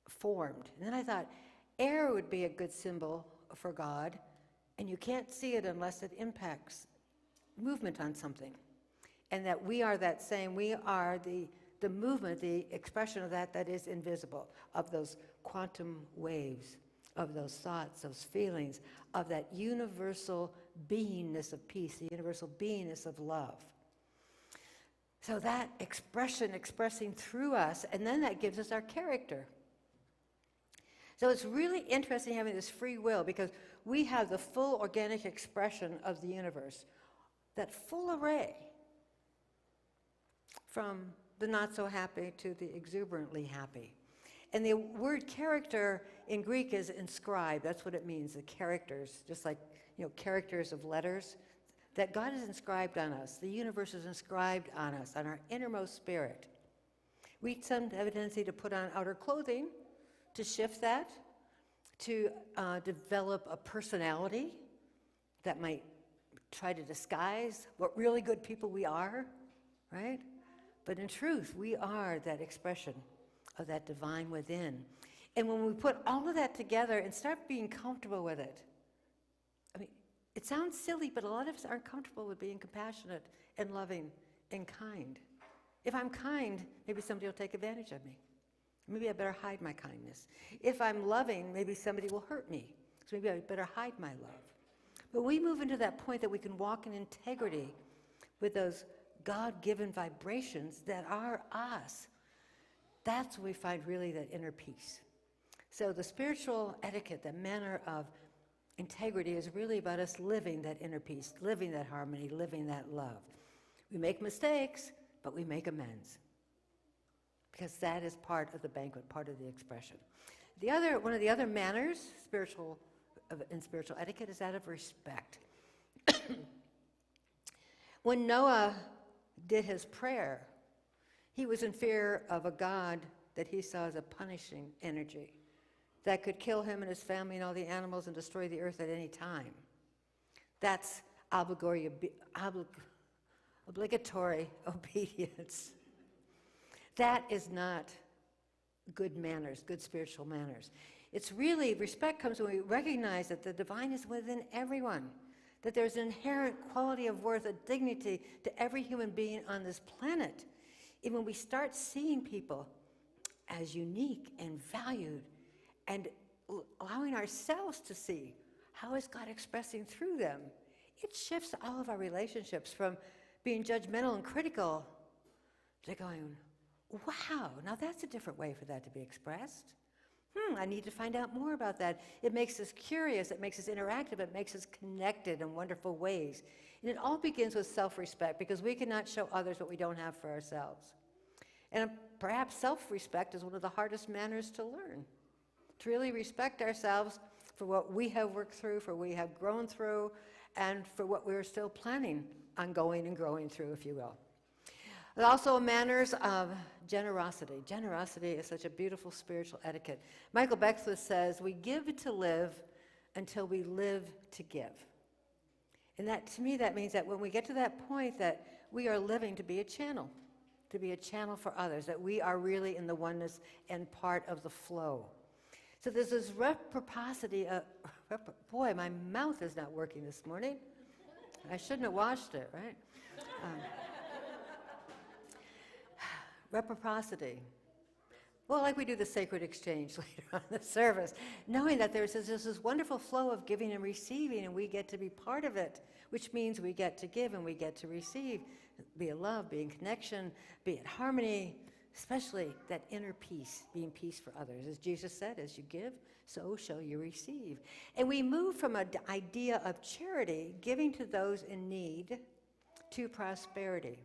formed. And then I thought air would be a good symbol for God, and you can't see it unless it impacts movement on something. And that we are that same, we are the movement, the expression of that is invisible, of those quantum waves, of those thoughts, those feelings, of that universal beingness of peace, the universal beingness of love. So that expression expressing through us, and then that gives us our character. So it's really interesting having this free will, because we have the full organic expression of the universe, that full array, from the not so happy to the exuberantly happy. And the word character in Greek is inscribed. That's what it means, the characters, just like, characters of letters, that God is inscribed on us. The universe is inscribed on us, on our innermost spirit. We have a tendency to put on outer clothing to shift that, to develop a personality that might try to disguise what really good people we are, right? But in truth, we are that expression of that divine within. And when we put all of that together and start being comfortable with it, I mean, it sounds silly, but a lot of us aren't comfortable with being compassionate and loving and kind. If I'm kind, maybe somebody will take advantage of me. Maybe I better hide my kindness. If I'm loving, maybe somebody will hurt me. So maybe I better hide my love. But we move into that point that we can walk in integrity with those God-given vibrations that are us. That's when we find really that inner peace. So the spiritual etiquette, the manner of integrity, is really about us living that inner peace, living that harmony, living that love. We make mistakes, but we make amends, because that is part of the banquet, part of the expression. One of the other manners in spiritual etiquette is that of respect. When Noah did his prayer, he was in fear of a God that he saw as a punishing energy that could kill him and his family and all the animals and destroy the earth at any time. That's obligatory obedience. That is not good manners, good spiritual manners. It's really, respect comes when we recognize that the divine is within everyone, that there's an inherent quality of worth, a dignity to every human being on this planet. And when we start seeing people as unique and valued, and allowing ourselves to see how is God expressing through them, it shifts all of our relationships from being judgmental and critical to going, wow, now that's a different way for that to be expressed. I need to find out more about that. It makes us curious, it makes us interactive, it makes us connected in wonderful ways. And it all begins with self-respect, because we cannot show others what we don't have for ourselves. And perhaps self-respect is one of the hardest manners to learn. To really respect ourselves for what we have worked through, for what we have grown through, and for what we're still planning on going and growing through, if you will. There's also manners of generosity. Generosity is such a beautiful spiritual etiquette. Michael Beckwith says, we give to live until we live to give. And that, to me, that means that when we get to that point that we are living to be a channel for others, that we are really in the oneness and part of the flow. So there's this reciprocity. Boy, my mouth is not working this morning. I shouldn't have washed it, right? Reciprocity. Well, like we do the sacred exchange later on in the service, knowing that there's this wonderful flow of giving and receiving, and we get to be part of it, which means we get to give and we get to receive, be it love, be in connection, be it harmony, especially that inner peace, being peace for others. As Jesus said, as you give, so shall you receive. And we move from an idea of charity, giving to those in need, to prosperity.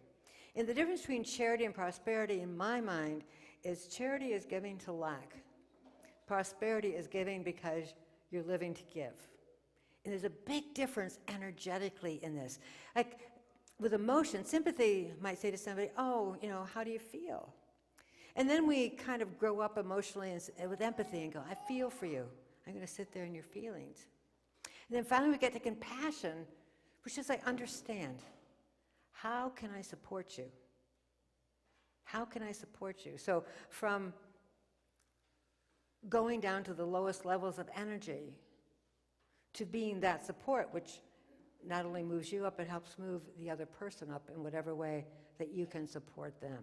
And the difference between charity and prosperity, in my mind, is charity is giving to lack. Prosperity is giving because you're living to give. And there's a big difference energetically in this. Like with emotion, sympathy might say to somebody, oh, how do you feel? And then we kind of grow up emotionally and with empathy and go, I feel for you. I'm going to sit there in your feelings. And then finally we get to compassion, which is I understand. How can I support you? How can I support you? So from going down to the lowest levels of energy to being that support, which not only moves you up, it helps move the other person up in whatever way that you can support them.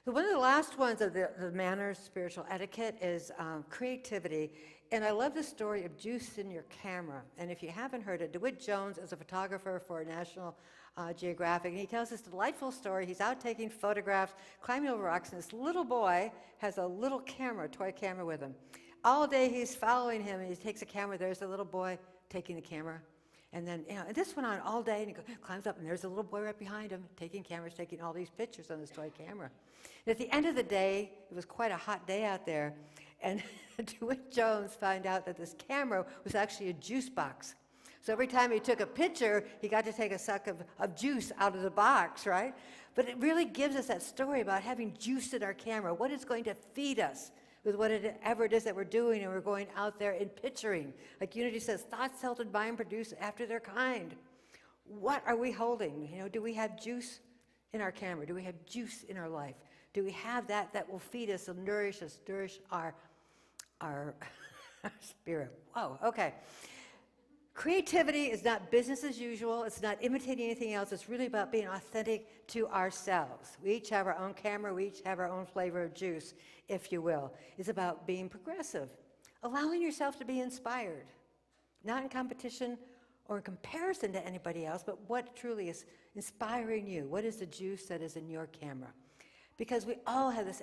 So one of the last ones of the manners, spiritual etiquette, is creativity. And I love the story of juice in your camera. And if you haven't heard it, DeWitt Jones is a photographer for National Geographic, and he tells this delightful story. He's out taking photographs, climbing over rocks, and this little boy has a little camera, toy camera with him. All day he's following him, and he takes a camera. There's the little boy taking the camera. And then, and this went on all day, and he climbs up, and there's a little boy right behind him, taking cameras, taking all these pictures on this toy camera. And at the end of the day, it was quite a hot day out there, and DeWitt Jones found out that this camera was actually a juice box. So every time he took a picture, he got to take a suck of juice out of the box, right? But it really gives us that story about having juice in our camera, what is going to feed us with whatever it is that we're doing, and we're going out there and picturing. Like Unity says, thoughts held in mind produce after their kind. What are we holding? Do we have juice in our camera? Do we have juice in our life? Do we have that will feed us and nourish us, nourish our spirit? Whoa, okay. Creativity is not business as usual. It's not imitating anything else. It's really about being authentic to ourselves. We each have our own camera. We each have our own flavor of juice, if you will. It's about being progressive, allowing yourself to be inspired, not in competition or in comparison to anybody else, but what truly is inspiring you. What is the juice that is in your camera? Because we all have this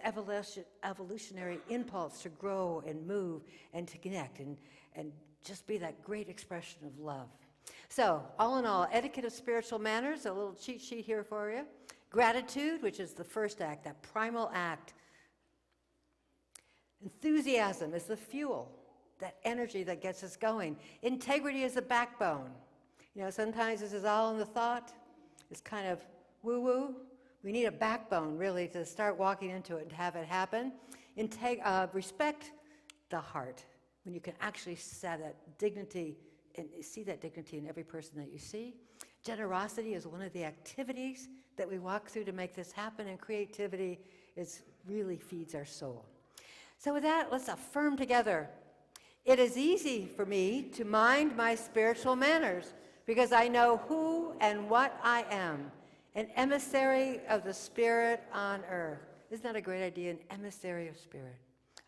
evolutionary impulse to grow and move and to connect and just be that great expression of love. So, all in all, etiquette of spiritual manners, a little cheat sheet here for you. Gratitude, which is the first act, that primal act. Enthusiasm is the fuel, that energy that gets us going. Integrity is the backbone. Sometimes this is all in the thought. It's kind of woo-woo. We need a backbone, really, to start walking into it and have it happen. Respect the heart, when you can actually set that dignity and see that dignity in every person that you see. Generosity is one of the activities that we walk through to make this happen, and creativity really feeds our soul. So with that, let's affirm together. It is easy for me to mind my spiritual manners because I know who and what I am, an emissary of the Spirit on earth. Isn't that a great idea, an emissary of Spirit?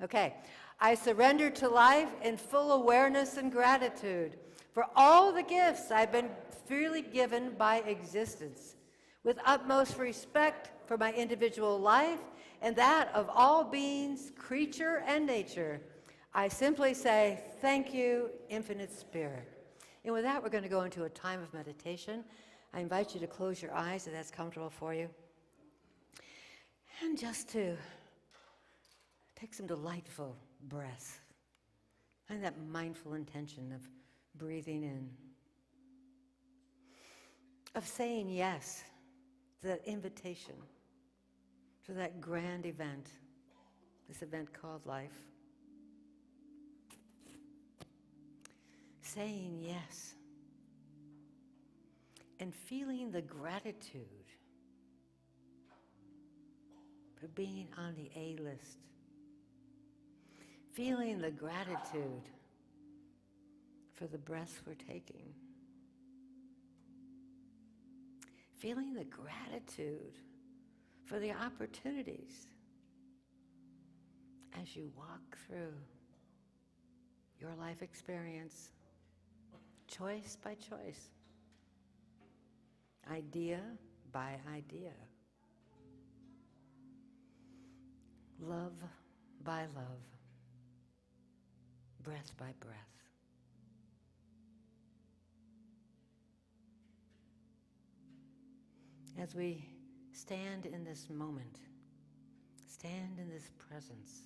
Okay, I surrender to life in full awareness and gratitude for all the gifts I've been freely given by existence, with utmost respect for my individual life and that of all beings, creature and nature. I simply say, thank you, Infinite Spirit. And with that, we're going to go into a time of meditation. I invite you to close your eyes if that's comfortable for you. And just to take some delightful breaths. And that mindful intention of breathing in. Of saying yes to that invitation, to that grand event, this event called life. Saying yes. And feeling the gratitude for being on the A list. Feeling the gratitude for the breaths we're taking. Feeling the gratitude for the opportunities as you walk through your life experience, choice by choice, idea by idea, love by love, breath by breath. As we stand in this moment, stand in this presence,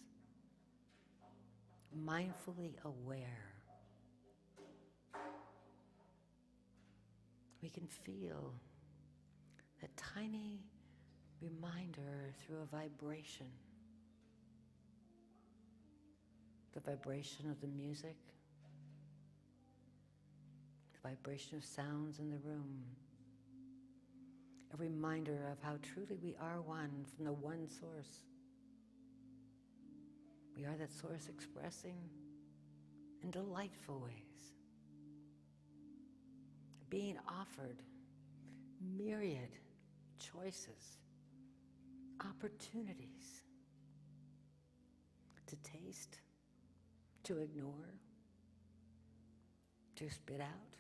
mindfully aware we can feel that tiny reminder through a vibration. The vibration of the music, the vibration of sounds in the room. A reminder of how truly we are one from the one source. We are that source expressing in delightful ways, being offered myriad choices, opportunities to taste, to ignore, to spit out,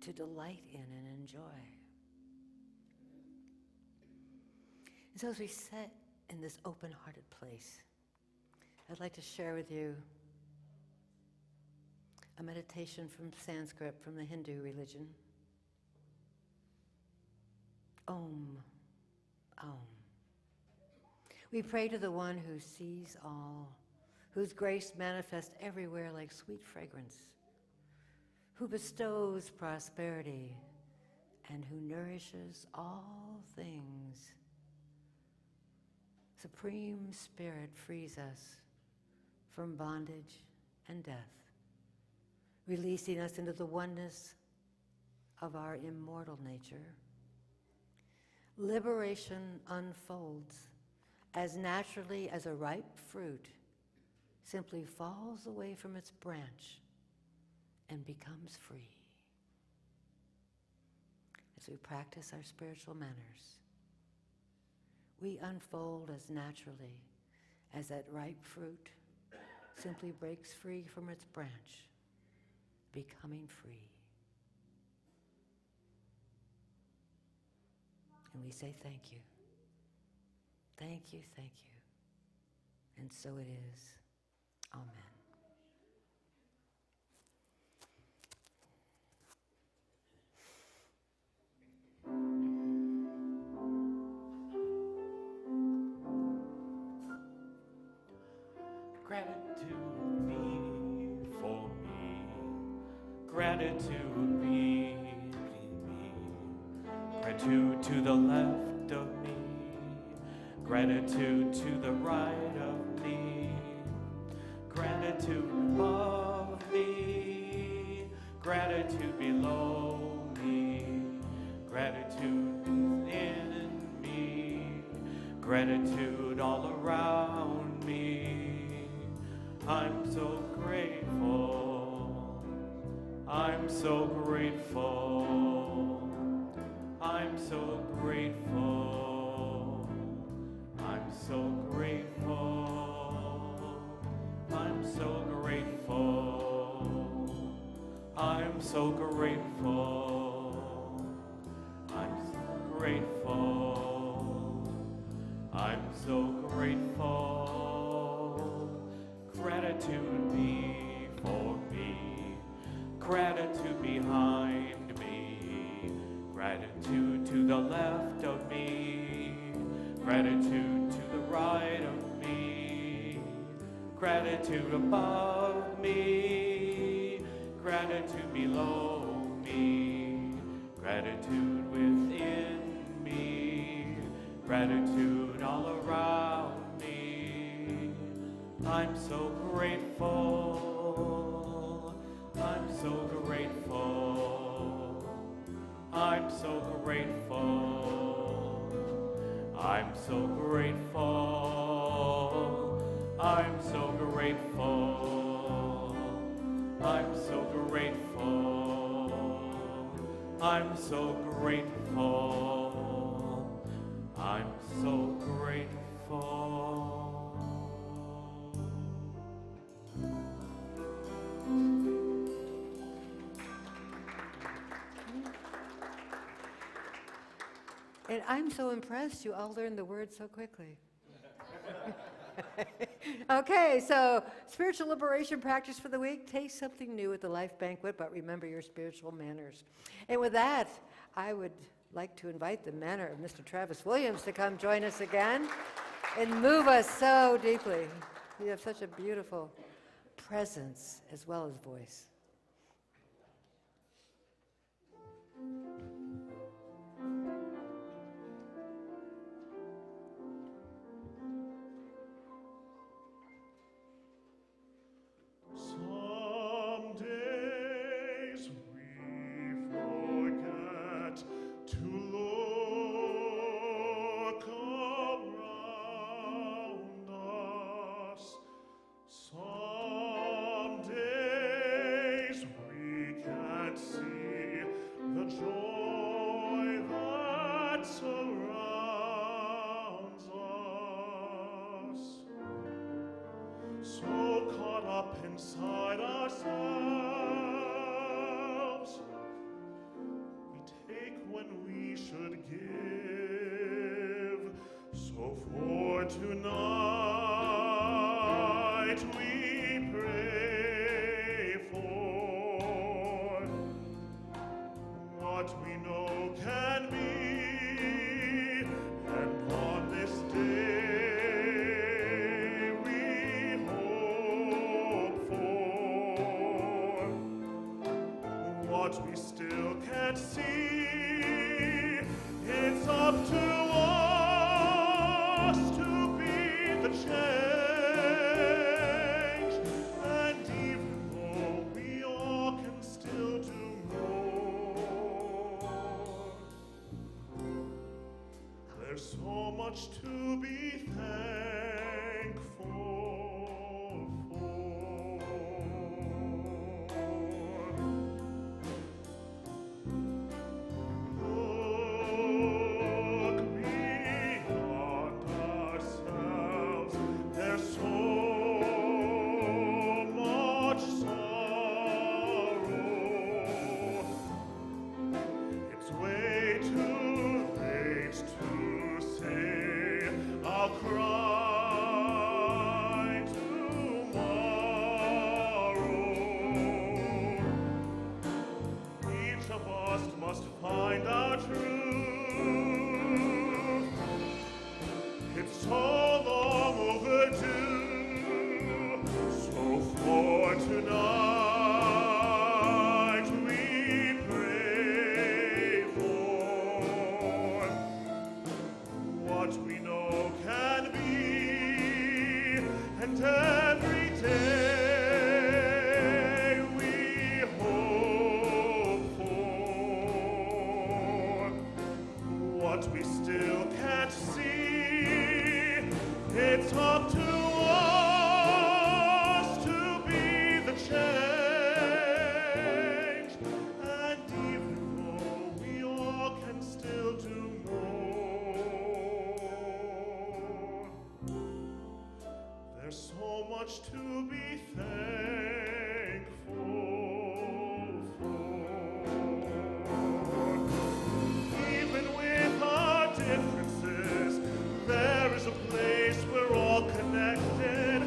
to delight in and enjoy. And so as we sit in this open-hearted place, I'd like to share with you a meditation from Sanskrit, from the Hindu religion. Om, Om. We pray to the one who sees all, whose grace manifests everywhere like sweet fragrance, who bestows prosperity, and who nourishes all things. Supreme Spirit frees us from bondage and death, releasing us into the oneness of our immortal nature. Liberation unfolds as naturally as a ripe fruit simply falls away from its branch and becomes free. As we practice our spiritual manners, we unfold as naturally as that ripe fruit simply breaks free from its branch, becoming free. And we say thank you. Thank you, thank you. And so it is. Amen. Gratitude be for me. Gratitude be me. Gratitude to the left of me. Gratitude to the right of me. Gratitude above me. Gratitude below me. Gratitude within me. Gratitude all around me. I'm so grateful. I'm so grateful. I'm so grateful. I'm so grateful. I'm so grateful. I'm so grateful. I'm so grateful. I'm so grateful. Gratitude be for me. Gratitude behind me. Gratitude to the left of me. Gratitude to the right of me. Gratitude above me. Gratitude below me. Gratitude within me. Gratitude all around me. I'm so grateful. I'm so grateful. I'm so grateful. I'm so grateful. I'm so grateful. I'm so grateful. I'm so grateful. I'm so grateful. And I'm so impressed you all learned the words so quickly. Okay, so spiritual liberation practice for the week. Taste something new at the Life Banquet, but remember your spiritual manners. And with that, I would like to invite the manner of Mr. Travis Williams to come join us again and move us so deeply. You have such a beautiful presence as well as voice. up inside ourselves. We take when we should give. So for tonight we pray for what we know can be, and on this day we hope for what we still can't see. It's up to us to be the change, and even though we all can still do more, there's so much to be thankful for. Look beyond ourselves. There's so much sorrow. It's way too late to say I'll cry tomorrow. Each of us must find our truth. It's so long overdue. So for tonight we pray for what we know can be, and every day we hope for what we still can't see. It's up to us to be the change, and even though we all can still do more, there's so much to be thankful for. Even with our differences, there is a place we're all connected.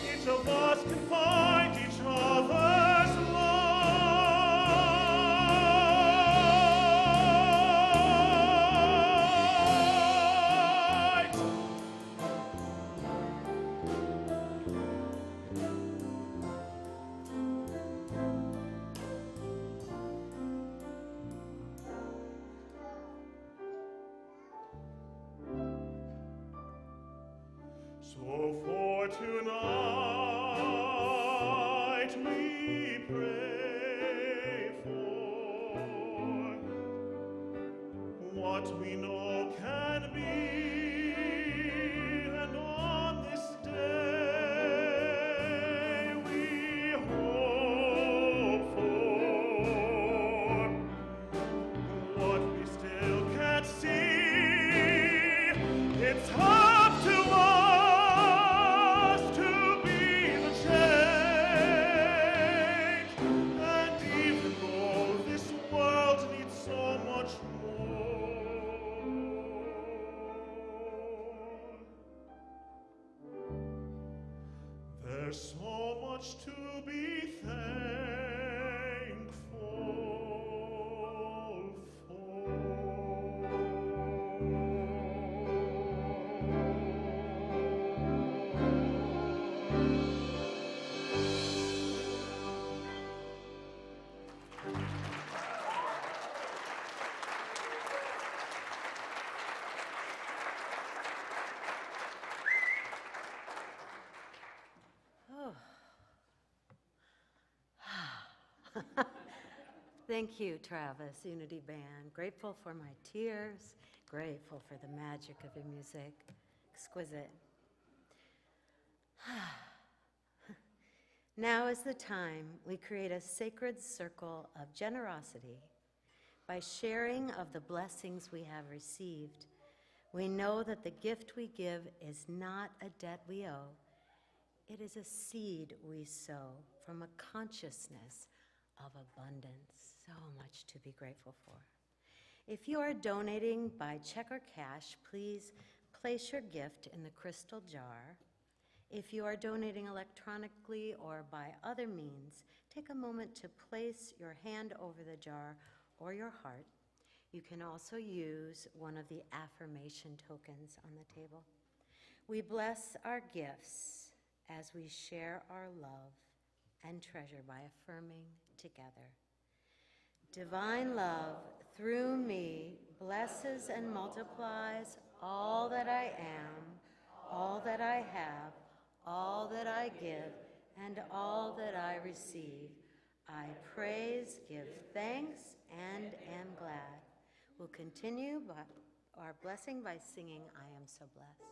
Each of us can find each other's light. So for tonight we pray for what we know can be, and on this day we hope for what we still can't see. It's up to us to be the change, and even though this world needs so much more, there's so much to be thankful Thank you, Travis, Unity Band. Grateful for my tears, grateful for the magic of your music. Exquisite. Now is the time we create a sacred circle of generosity. By sharing of the blessings we have received, we know that the gift we give is not a debt we owe. It is a seed we sow from a consciousness of abundance. So much to be grateful for. If you are donating by check or cash, please place your gift in the crystal jar. If you are donating electronically or by other means, take a moment to place your hand over the jar or your heart. You can also use one of the affirmation tokens on the table. We bless our gifts as we share our love and treasure by affirming together. Divine love through me blesses and multiplies all that I am, all that I have, all that I give, and all that I receive. I praise, give thanks, and am glad. We'll continue our blessing by singing, I Am So Blessed.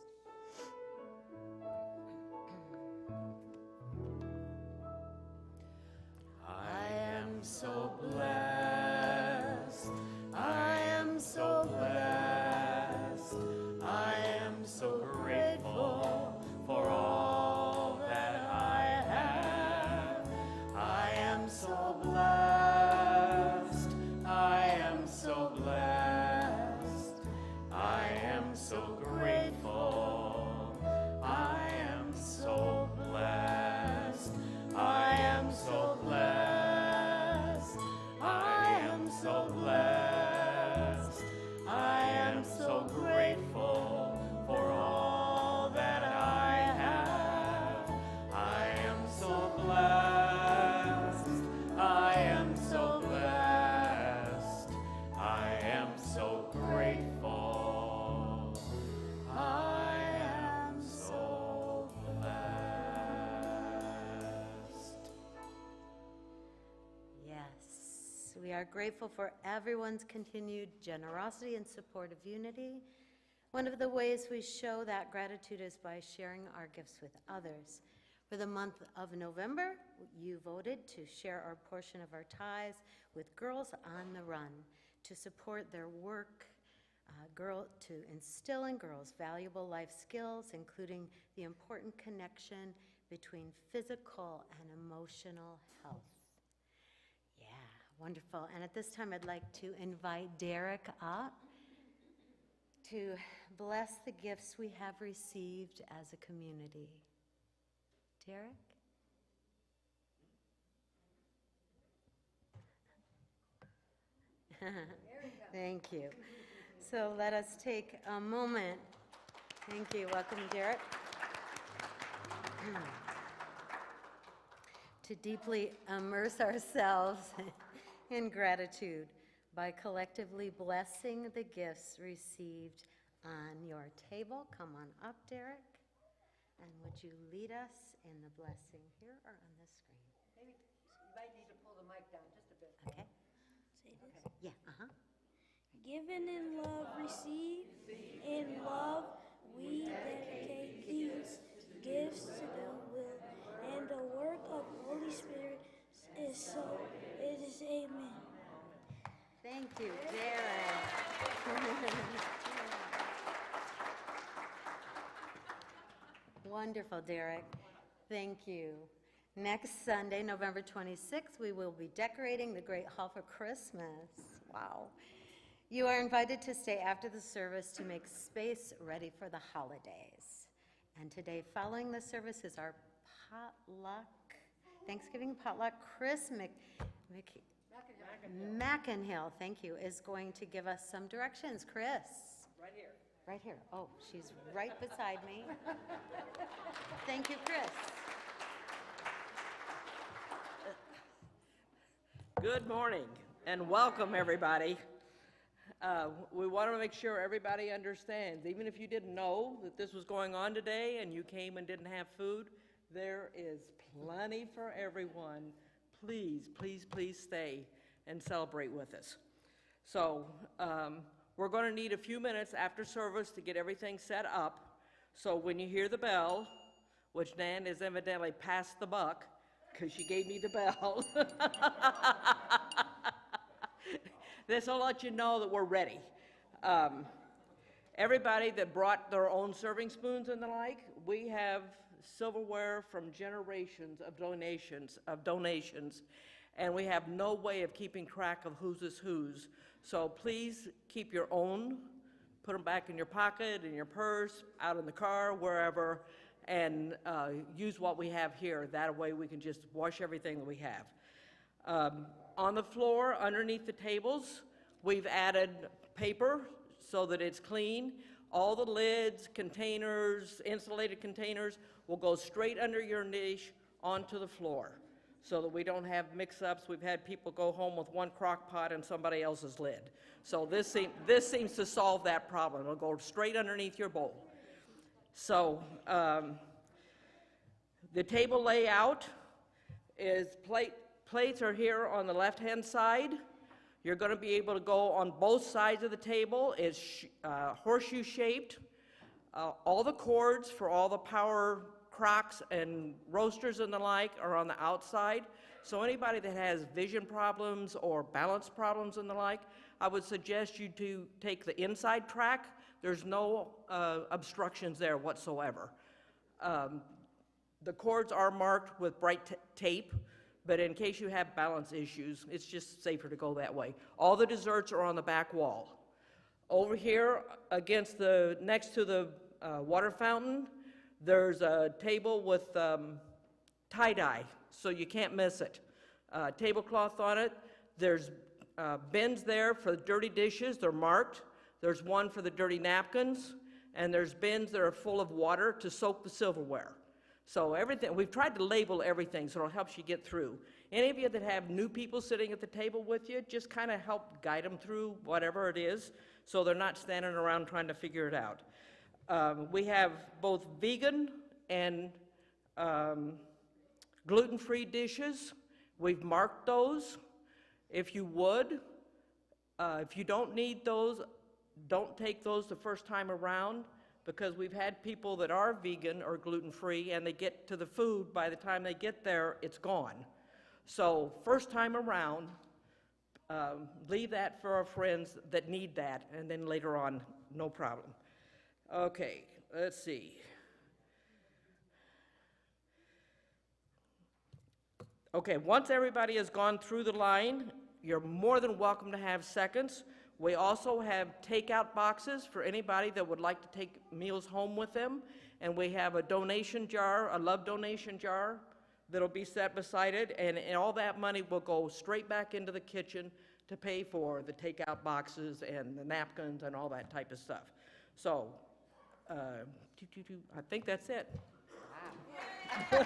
I am so blessed. I am so blessed. I am so grateful for all that I have. I am so blessed. I am so blessed. I am so grateful. I am so blessed. I am so blessed. I am so blessed. I am so grateful for all that I have. I am so blessed. I am so blessed. I am so grateful. I am so blessed. Yes, we are grateful for everyone's continued generosity and support of Unity. One of the ways we show that gratitude is by sharing our gifts with others. For the month of November, you voted to share our portion of our tithes with Girls on the Run to support their work to instill in girls valuable life skills, including the important connection between physical and emotional health. Yeah, wonderful. And at this time, I'd like to invite Derek up to bless the gifts we have received as a community. Derek? Thank you. So let us take a moment. Thank you. Welcome, Derek. To deeply immerse ourselves in gratitude by collectively blessing the gifts received on your table. Come on up, Derek. And would you lead us in the blessing here or on the screen? Maybe you might need to pull the mic down just a bit. Okay. Say this. Yeah, Given in love, receive in love. We dedicate these gifts to the will and the work of the Holy Spirit. Is so. It is amen. Thank you, Derek. Wonderful, Derek. Thank you. Next Sunday, November 26th, we will be decorating the Great Hall for Christmas. Wow. You are invited to stay after the service to make space ready for the holidays. And today, following the service, is our potluck, Thanksgiving potluck. Chris McInhill, thank you, is going to give us some directions. Chris? Right here. Right here. Oh, she's right beside me. Thank you, Chris. Good morning and welcome, everybody. We want to make sure everybody understands, even if you didn't know that this was going on today and you came and didn't have food, there is plenty for everyone. Please, please, please stay and celebrate with us. So we're going to need a few minutes after service to get everything set up. So when you hear the bell, which Nan has evidently passed the buck because she gave me the bell, this will let you know that we're ready. Everybody that brought their own serving spoons and the like, we have silverware from generations of donations, and we have no way of keeping track of whose is whose. So please keep your own, put them back in your pocket, in your purse, out in the car, wherever, and use what we have here. That way we can just wash everything that we have. On the floor, underneath the tables, we've added paper so that it's clean. All the lids, containers, insulated containers will go straight under your niche onto the floor so that we don't have mix-ups. We've had people go home with one crock pot and somebody else's lid. So this seems to solve that problem. It'll go straight underneath your bowl. So the table layout is plates are here on the left-hand side. You're going to be able to go on both sides of the table. It's horseshoe shaped. All the cords for all the power crocks and roasters and the like are on the outside. So anybody that has vision problems or balance problems and the like, I would suggest you to take the inside track. There's no obstructions there whatsoever. The cords are marked with bright tape, but in case you have balance issues, it's just safer to go that way. All the desserts are on the back wall. Over here, next to the water fountain, there's a table with tie-dye, so you can't miss it. Tablecloth on it. There's bins there for dirty dishes. They're marked. There's one for the dirty napkins, and there's bins that are full of water to soak the silverware. So everything, we've tried to label everything so it helps you get through. Any of you that have new people sitting at the table with you, just kind of help guide them through whatever it is so they're not standing around trying to figure it out. We have both vegan and gluten-free dishes. We've marked those. If you would, if you don't need those, don't take those the first time around, because we've had people that are vegan or gluten-free and they get to the food, by the time they get there, it's gone. So first time around, leave that for our friends that need that, and then later on, no problem. Okay, let's see. Okay, once everybody has gone through the line, you're more than welcome to have seconds. We also have takeout boxes for anybody that would like to take meals home with them. And we have a donation jar, a love donation jar, that'll be set beside it. And all that money will go straight back into the kitchen to pay for the takeout boxes and the napkins and all that type of stuff. So, I think that's it. Wow.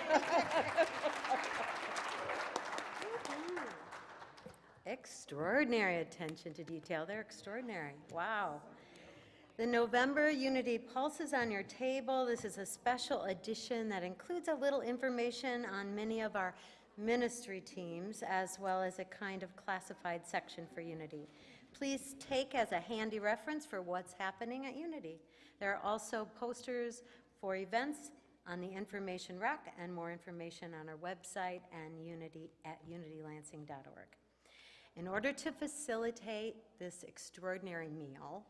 Extraordinary attention to detail. They're extraordinary. Wow. The November Unity Pulse is on your table. This is a special edition that includes a little information on many of our ministry teams, as well as a kind of classified section for Unity. Please take as a handy reference for what's happening at Unity. There are also posters for events on the information rack and more information on our website and Unity at unitylansing.org. In order to facilitate this extraordinary meal,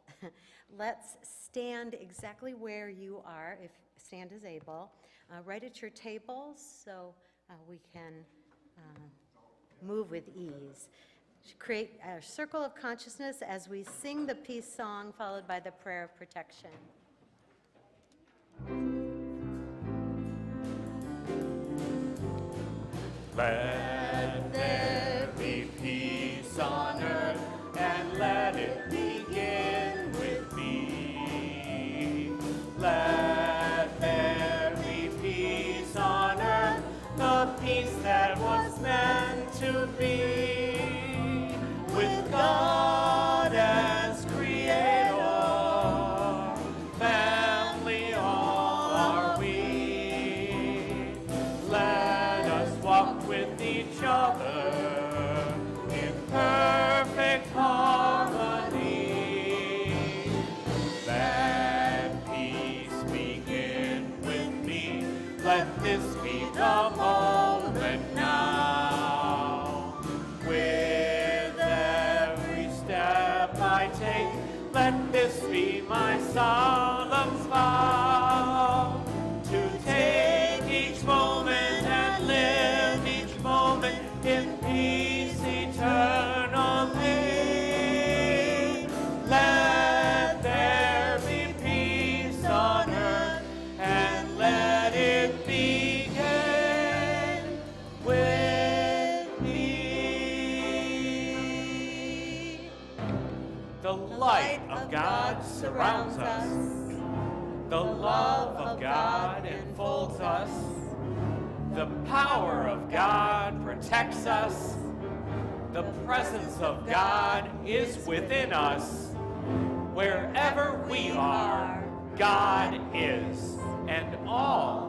let's stand exactly where you are, if stand is able, right at your tables so we can move with ease. Create a circle of consciousness as we sing the peace song followed by the prayer of protection. Let there be peace on earth, and let it begin with me. Let there be peace on earth, the peace that was meant to be, with God as creator, family all are we. Let us walk with each other in perfect harmony. Let peace begin with me. Let this be the moment now. With every step I take, let this be my solemn vow to take light of God surrounds us. The love of God enfolds us. The power of God protects us. The presence of God is within us. Wherever we are, God is, and all